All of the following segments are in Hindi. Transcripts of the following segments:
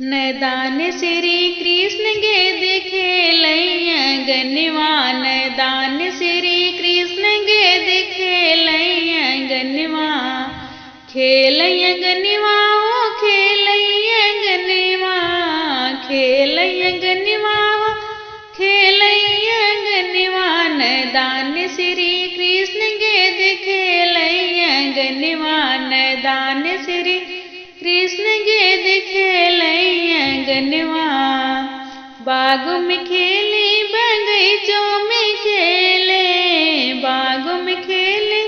नैदान श्री कृष्ण गेद खेलैया गनवा। नैदान श्री कृष्ण गेद खेलैया गनवा। खेलैया गनवा ओ खेलैया गनवा। खेलैया गनवा ओ खेलैया गनवा। नैदान श्री कृष्ण गेद खेलैया गनवा। नैदान श्री कृष्ण गेद खेलैया गनवा। बागों में खेले बगीचों में खेले। बागों में खेले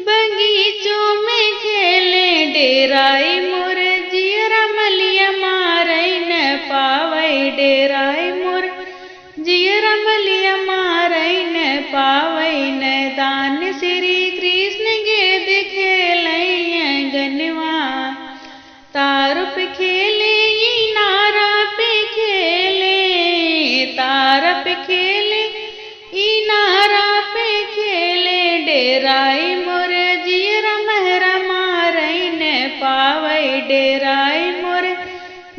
बगीचों में खेले। डेराई मोर जियरा मलिया मारई न पावई। डेराई मोर जियरा मलिया मारई न पावई। नैदान श्री कृष्ण गेद खेलैया गनवा। तार पे खेले इनारा पे खेले। तार पे खेले इनारा पे खेले। डेराई मोर जियरा महरा मारई न पावई। डेराई मोर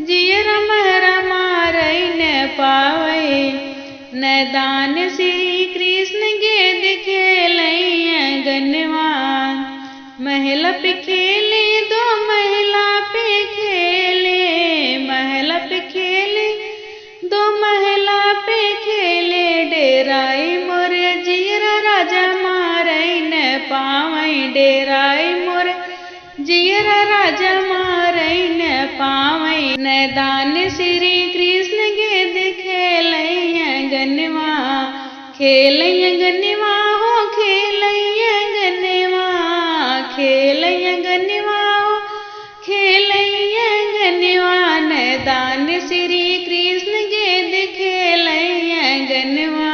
जियरा महरा मारई न पावई। नैदान श्री कृष्ण गेद खेलैया गनवा। महला पे खेले दो महला पे खेले। महला पे खेले दो महला पे खेले। डेराई मोर जियरा राजा मारई न पावई। डेराई मोर जियरा राजा मारई न पावई। नैदान श्री कृष्ण गेद खेलैया गनवा। खेलैया गनवा हो खेलैया गनवा। खेलैया गनवा हो खेलैया गनवा। नैदान श्री कृष्ण गेद खेलैया गनवा।